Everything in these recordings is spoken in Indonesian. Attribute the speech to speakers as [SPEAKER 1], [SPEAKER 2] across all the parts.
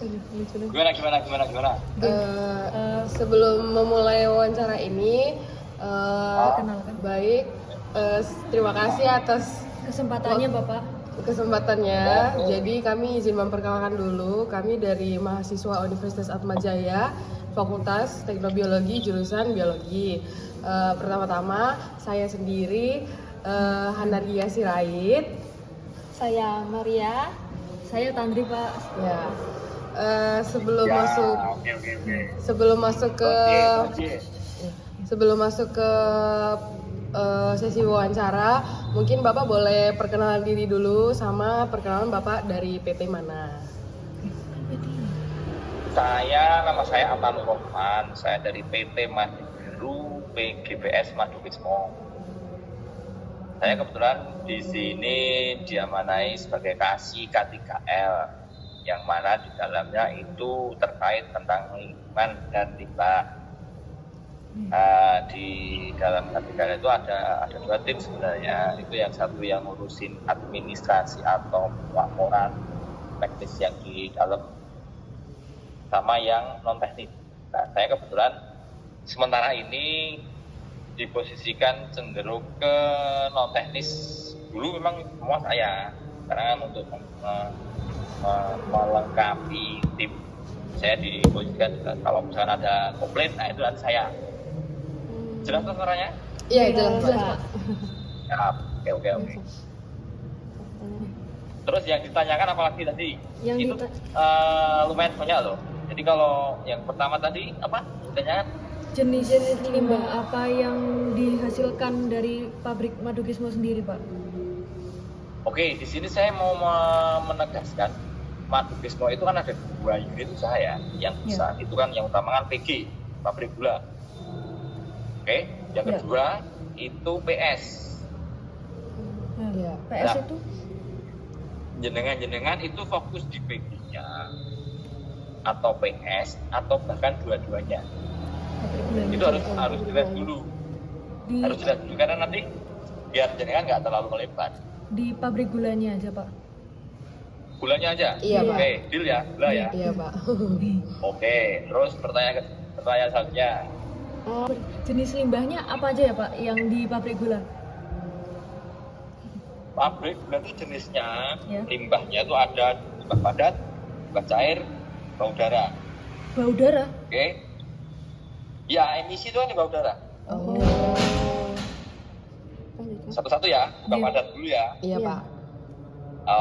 [SPEAKER 1] Gimana?
[SPEAKER 2] Sebelum memulai wawancara ini, baik, terima kasih atas
[SPEAKER 3] kesempatannya Bapak.
[SPEAKER 2] Jadi kami izin memperkenalkan dulu, kami dari mahasiswa Universitas Atmajaya, Fakultas Teknobiologi, jurusan Biologi. Pertama-tama saya sendiri, Hanadia Sirait.
[SPEAKER 3] Saya Maria. Saya Tandri, Pak.
[SPEAKER 2] Ya. Sebelum masuk ke sesi wawancara, mungkin Bapak boleh perkenalan diri dulu sama perkenalan Bapak dari PT mana?
[SPEAKER 1] Nama saya Atanur Rohman, saya dari PT Madu Biru PGPS Madukismo. Saya kebetulan di sini diamanai sebagai kasih K3L, yang mana di dalamnya itu terkait tentang lingkungan dan limbah. Di dalam K3L itu ada dua tim sebenarnya. Itu yang satu yang ngurusin administrasi atau laporan teknis yang di dalam, sama yang non teknis. Nah, saya kebetulan sementara ini diposisikan cenderung ke non teknis. Dulu memang semua saya, karena untuk melengkapi tim saya diposisikan juga. Kalau misalnya ada komplain, nah itu nanti saya. Jelas kan suaranya?
[SPEAKER 2] Iya, jelas Pak.
[SPEAKER 1] Ya, oke. Terus yang ditanyakan apa lagi tadi? Itu lumayan banyak loh. Jadi kalau yang pertama tadi apa? Ditanyakan
[SPEAKER 3] Jenis-jenis limbah apa yang dihasilkan dari pabrik Madukismo sendiri, Pak?
[SPEAKER 1] Oke, di sini saya mau menegaskan Madukismo itu kan ada dua unit usaha ya. Yang besar itu kan yang utama kan PG, pabrik gula. Oke, yang kedua itu PS.
[SPEAKER 3] PS itu?
[SPEAKER 1] Jenengan itu fokus di PG-nya atau PS atau bahkan dua-duanya. Itu harus dilihat dulu. Harus dilihat dulu karena nanti biar jenengan nggak terlalu melebar.
[SPEAKER 3] Di pabrik gulanya aja, Pak.
[SPEAKER 1] Gulanya aja?
[SPEAKER 2] Iya, Pak.
[SPEAKER 1] Oke, deal ya, gula ya?
[SPEAKER 2] Iya, Pak.
[SPEAKER 1] Oke, terus pertanyaan selanjutnya.
[SPEAKER 3] Jenis limbahnya apa aja ya, Pak, yang di pabrik gula?
[SPEAKER 1] Pabrik gula itu jenisnya, limbahnya itu ada limbah padat, limbah cair, bau udara.
[SPEAKER 3] Bau udara?
[SPEAKER 1] Oke. Ya, emisi itu kan limbah udara. Satu-satu ya, limbah padat dulu ya.
[SPEAKER 2] Iya, Pak.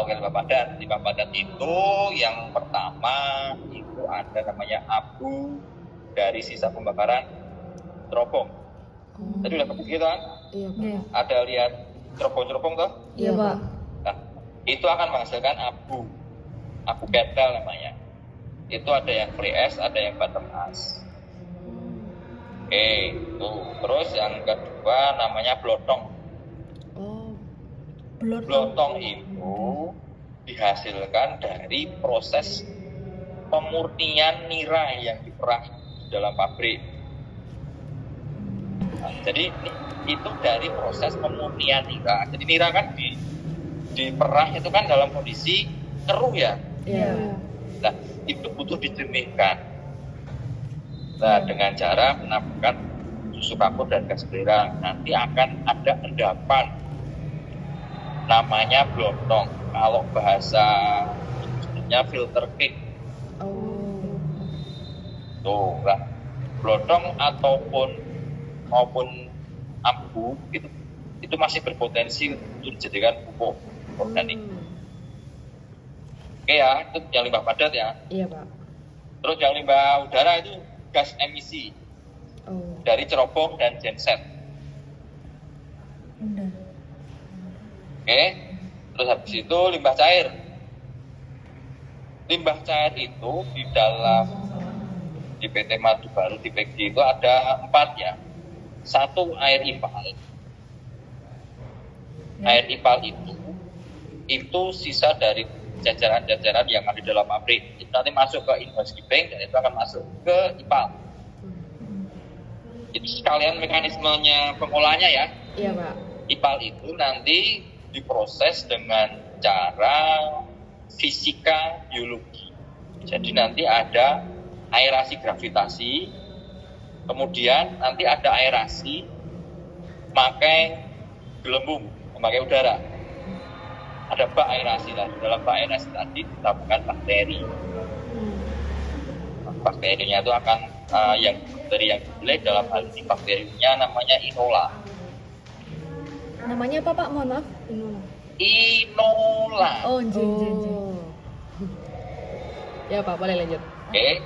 [SPEAKER 1] Oke, limbah padat. Limbah padat itu yang pertama itu ada namanya abu dari sisa pembakaran cerobong. Tadi udah kepikiran kan?
[SPEAKER 2] Iya, Pak.
[SPEAKER 1] Ada lihat cerobong-cerobong tuh?
[SPEAKER 3] Iya, Pak.
[SPEAKER 1] Nah, itu akan menghasilkan abu ketel namanya. Itu ada yang free ash, ada yang bottom ash. Oke, tuh. Terus yang kedua namanya blotong. Blotong itu dihasilkan dari proses pemurnian nira yang diperah di dalam pabrik. Nah, jadi itu dari proses pemurnian nira. Jadi nira kan diperah itu kan dalam kondisi keruh ya. Nah, itu butuh dijernihkan. Nah, dengan cara menambahkan susu kapur dan gas belerang, nanti akan ada endapan. Namanya blotong. Kalau bahasa industrinya filter cake. Tuh, lah. Blotong maupun abu itu masih berpotensi untuk dijadikan pupuk organik. Oke ya, itu yang limbah padat ya.
[SPEAKER 2] Iya, Pak.
[SPEAKER 1] Terus yang limbah udara itu gas emisi dari cerobong dan genset. Oke, terus habis itu limbah cair. Limbah cair itu di PT Madu Baru di PG itu ada 4 ya. 1 air ipal. Air ipal itu sisa dari jajaran-jajaran yang ada di dalam pabrik. Itu nanti masuk ke housekeeping dan itu akan masuk ke ipal. Itu sekalian mekanismenya pengolahannya ya.
[SPEAKER 2] Iya, Pak.
[SPEAKER 1] Ipal itu nanti diproses dengan cara fisika biologi. Jadi nanti ada aerasi gravitasi, kemudian nanti ada aerasi memakai gelembung, memakai udara. Ada bak aerasi lah. Di dalam bak aerasi tadi ditemukan bakteri. Bakterinya itu akan yang dipilih dalam hal ini bakterinya namanya Inola.
[SPEAKER 3] Namanya apa Pak? Mohon maaf.
[SPEAKER 1] Inola.
[SPEAKER 3] Oh, jeng.
[SPEAKER 2] Ya Pak, boleh lanjut.
[SPEAKER 1] Oke.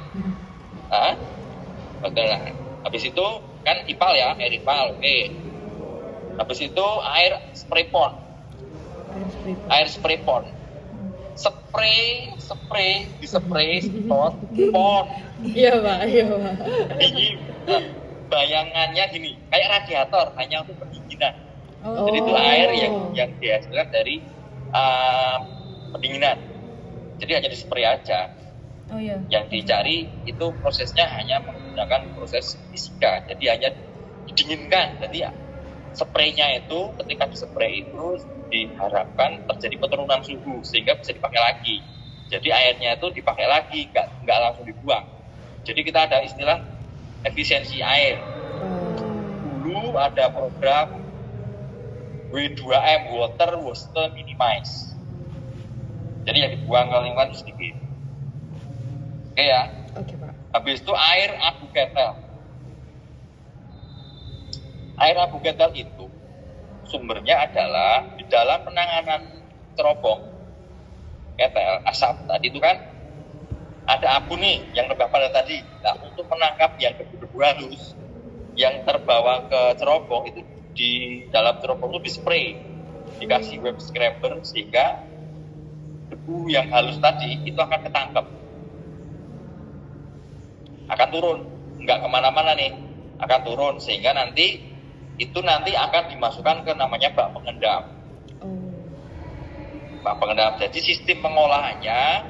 [SPEAKER 1] Betul lah. Habis itu kan IPAL ya, air IPAL. Oke. Habis itu air spray pond. Air spray pond. Spray, semprot, pond.
[SPEAKER 2] Iya Pak.
[SPEAKER 1] Ini bayangannya gini, kayak radiator hanya untuk pendinginan. Jadi itu air yang dihasilkan dari pendinginan. Jadi hanya dispray aja.
[SPEAKER 3] Oh iya.
[SPEAKER 1] Yang dicari itu prosesnya hanya menggunakan proses fisika. Jadi hanya didinginkan. Jadi spraynya itu ketika dispray itu diharapkan terjadi penurunan suhu sehingga bisa dipakai lagi. Jadi airnya itu dipakai lagi, nggak langsung dibuang. Jadi kita ada istilah efisiensi air. Dulu ada program W2M, Water Waste Minimize. Jadi yang dibuang ke lingkungan sedikit. Oke ya.
[SPEAKER 2] Oke Pak.
[SPEAKER 1] Habis itu air abu ketel. Air abu ketel itu sumbernya adalah di dalam penanganan cerobong ketel asap tadi itu kan ada abu nih yang rebah pada tadi. Nah, untuk menangkap yang debu-debu halus yang terbawa ke cerobong itu di dalam cerobong itu dispray, dikasih web scraper sehingga debu yang halus tadi itu akan ketangkep, akan turun, nggak kemana-mana nih, akan turun sehingga nanti akan dimasukkan ke namanya bak pengendam. Bak pengendam. Jadi sistem pengolahannya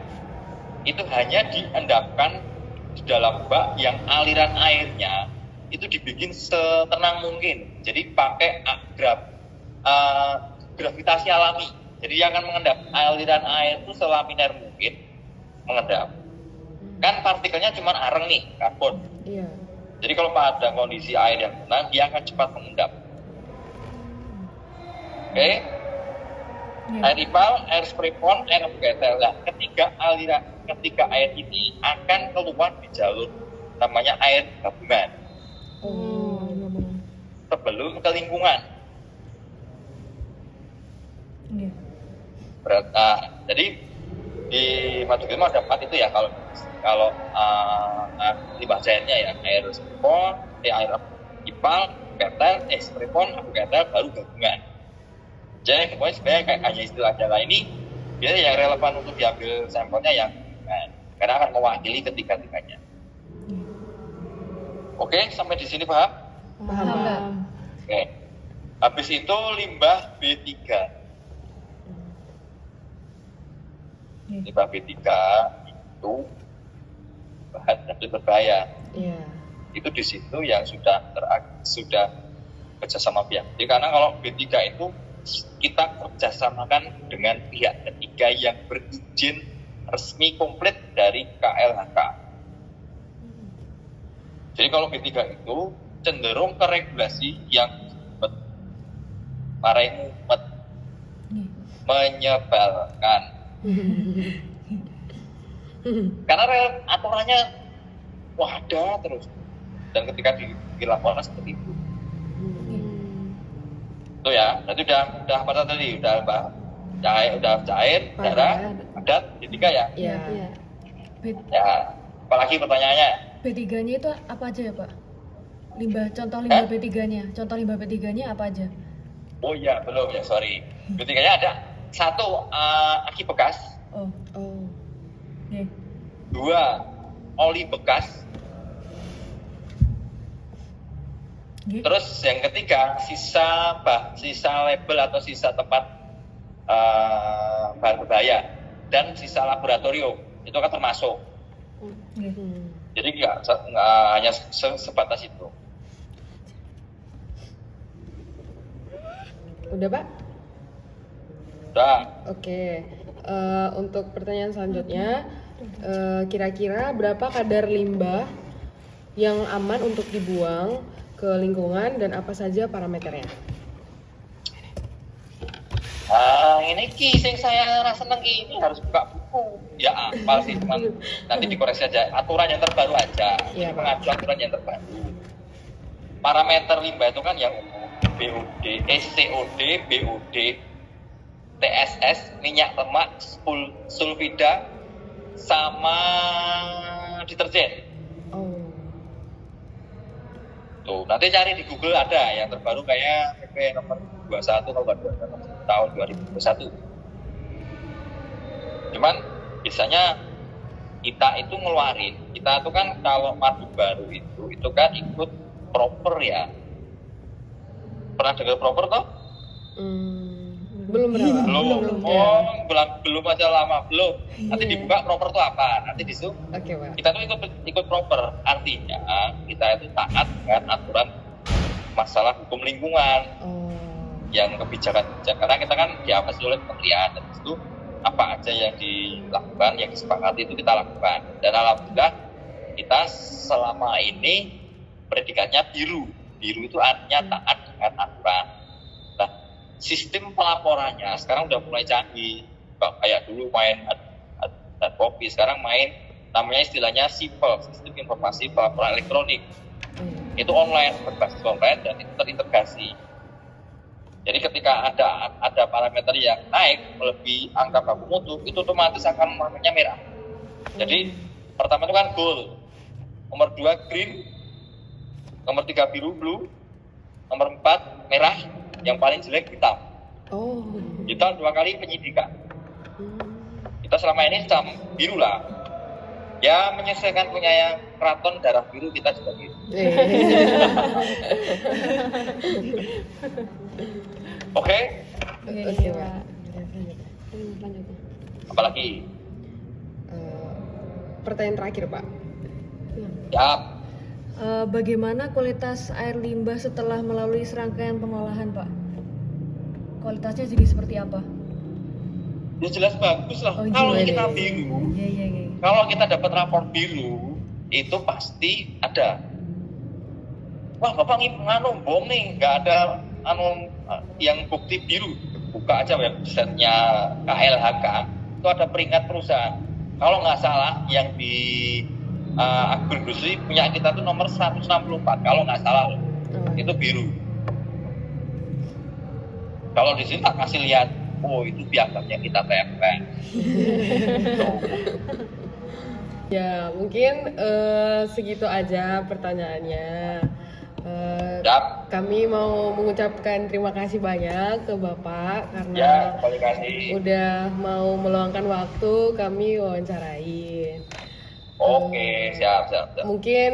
[SPEAKER 1] itu hanya diendapkan di dalam bak yang aliran airnya itu dibikin setenang mungkin. Jadi pakai gravitasi alami. Jadi yang akan mengendap aliran air itu selaminar mungkin mengendap. Kan partikelnya cuma areng nih, karbon.
[SPEAKER 2] Iya.
[SPEAKER 1] Jadi kalau pada kondisi air yang tenang, dia akan cepat mengendap. Oke? Air IPAL, air spray pond, air abu ketel. Nah, ketika air ini akan keluar di jalur namanya air gabungan. Sebelum ke lingkungan. Jadi di Madukismo ada 4 itu ya kalau limbah cairnya ya air spripon, air IPAL, ketel, spripon, abu ketel, baru gabungan. Jadi pokoknya sebenarnya kayak hanya istilah jalan ini biasanya yang relevan untuk diambil sampelnya yang karena akan mewakili ketiga-tiganya. Oke, sampai di sini paham?
[SPEAKER 2] Paham.
[SPEAKER 1] Oke. Habis itu limbah B3. Limbah B3 itu bahan yang berbahaya.
[SPEAKER 2] Iya.
[SPEAKER 1] Itu di situ yang sudah kerjasama pihak. Jadi karena kalau B3 itu kita kerjasamakan dengan pihak ketiga yang berizin resmi komplit dari KLHK. Jadi kalau B3 itu cenderung ke regulasi yang marahin umat, menyebalkan. Karena aturannya ada terus, dan ketika dilaporkan seperti itu. Itu ya, nanti udah pada tadi udah cair, darah, padat, B3 ya.
[SPEAKER 2] Iya.
[SPEAKER 1] Ya, apalagi pertanyaannya?
[SPEAKER 3] B3-nya itu apa aja ya Pak? Contoh limbah B3-nya. Contoh limbah B3-nya apa aja?
[SPEAKER 1] Oh iya, belum ya, sorry. B3-nya ada 1 aki bekas.
[SPEAKER 3] Oh.
[SPEAKER 1] 2 oli bekas. Terus yang ketiga sisa label atau sisa tempat bahan berbahaya dan sisa laboratorium itu kan termasuk. Jadi nggak hanya sebatas itu.
[SPEAKER 2] Udah Pak?
[SPEAKER 1] Udah.
[SPEAKER 2] Oke. Untuk pertanyaan selanjutnya, Kira-kira berapa kadar limbah yang aman untuk dibuang ke lingkungan dan apa saja parameternya?
[SPEAKER 1] Ini sing saya rasa seneng ini harus buka buku. Ya apal sih, cuman nanti dikoreksi aja. Aturan yang terbaru aja.
[SPEAKER 2] Iya,
[SPEAKER 1] Ini
[SPEAKER 2] Pak.
[SPEAKER 1] mengacu aturan yang terbaru. Parameter limbah itu kan yang umum. BOD, COD, BOD, TSS, minyak lemak, sulfida, sama deterjen.
[SPEAKER 2] Oh.
[SPEAKER 1] Tuh, nanti cari di Google ada yang terbaru kayak PP nomor 21 tahun 2021. Cuman biasanya kita itu ngeluarin, kita itu kan kalau madu baru itu kan ikut proper ya. Pernah dengar proper toh?
[SPEAKER 2] Belum berapa?
[SPEAKER 1] Belum.
[SPEAKER 2] Ya.
[SPEAKER 1] Belum aja lama, belum. Nanti dibuka proper itu apa? Nanti di Zoom.
[SPEAKER 2] Oke, Pak.
[SPEAKER 1] Kita tuh ikut proper, artinya kita itu taat dengan aturan masalah hukum lingkungan
[SPEAKER 2] Oh.
[SPEAKER 1] yang kebijakan karena kita kan diawasi oleh kementerian, dan itu apa aja yang dilakukan, yang disepakati itu kita lakukan. Dan alhamdulillah kita selama ini predikatnya biru itu artinya taat dengan aturan. Nah, sistem pelaporannya sekarang udah mulai canggih. Kayak dulu main dan kopi, sekarang main namanya istilahnya SIPEL, Sistem Informasi Pelaporan Elektronik. Itu online, berbasis online dan itu terintegrasi. Jadi ketika ada parameter yang naik melebihi angka baku mutu, itu otomatis akan warnanya merah. Jadi pertama itu kan gold, nomor 2 green, nomor 3 biru blue, nomor 4 merah, yang paling jelek hitam.
[SPEAKER 2] Oh.
[SPEAKER 1] Kita 2 kali penyidikan. Kita selama ini hitam, biru lah. Ya menyesuaikan punya yang keraton darah biru, kita juga biru. Oke,
[SPEAKER 2] Oke, Pak.
[SPEAKER 3] Lanjut.
[SPEAKER 1] apalagi?
[SPEAKER 2] Pertanyaan terakhir, Pak.
[SPEAKER 1] Ya,
[SPEAKER 3] Bagaimana kualitas air limbah setelah melalui serangkaian pengolahan, Pak? Kualitasnya jadi seperti apa?
[SPEAKER 1] ya jelas bagus lah.
[SPEAKER 3] Oh,
[SPEAKER 1] Kalau
[SPEAKER 3] iya,
[SPEAKER 1] kita
[SPEAKER 2] iya.
[SPEAKER 1] biru,
[SPEAKER 3] Iya.
[SPEAKER 1] kalau kita dapat rapor biru, itu pasti ada. Wah, Bapak nganu bom nih, nggak ada yang bukti biru. Buka aja websitenya KLHK, itu ada peringkat perusahaan. Kalau nggak salah, yang di agroindustri punya kita tuh nomor 164, kalau nggak salah loh. Itu biru. Kalau di sini tak kasih lihat, oh itu piagamnya kita tempel.
[SPEAKER 2] Ya, mungkin segitu aja pertanyaannya.
[SPEAKER 1] Yap.
[SPEAKER 2] Kami mau mengucapkan terima kasih banyak ke Bapak karena
[SPEAKER 1] Ya, kembali kasih.
[SPEAKER 2] udah mau meluangkan waktu kami wawancarain.
[SPEAKER 1] Oke, siap.
[SPEAKER 2] Mungkin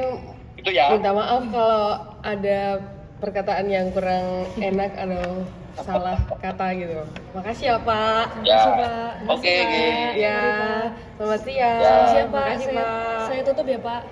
[SPEAKER 1] Itu ya.
[SPEAKER 2] minta maaf kalau ada perkataan yang kurang enak atau salah kata gitu. Makasih ya, Pak.
[SPEAKER 1] Ya.
[SPEAKER 3] Makasih, Pak.
[SPEAKER 1] Oke,
[SPEAKER 3] Makasih, Pak.
[SPEAKER 1] oke.
[SPEAKER 2] Ya,
[SPEAKER 3] Mari, Pak.
[SPEAKER 2] selamat siang.
[SPEAKER 1] Ya.
[SPEAKER 3] Siap, Pak.
[SPEAKER 2] Makasih, Pak.
[SPEAKER 3] Saya tutup ya, Pak.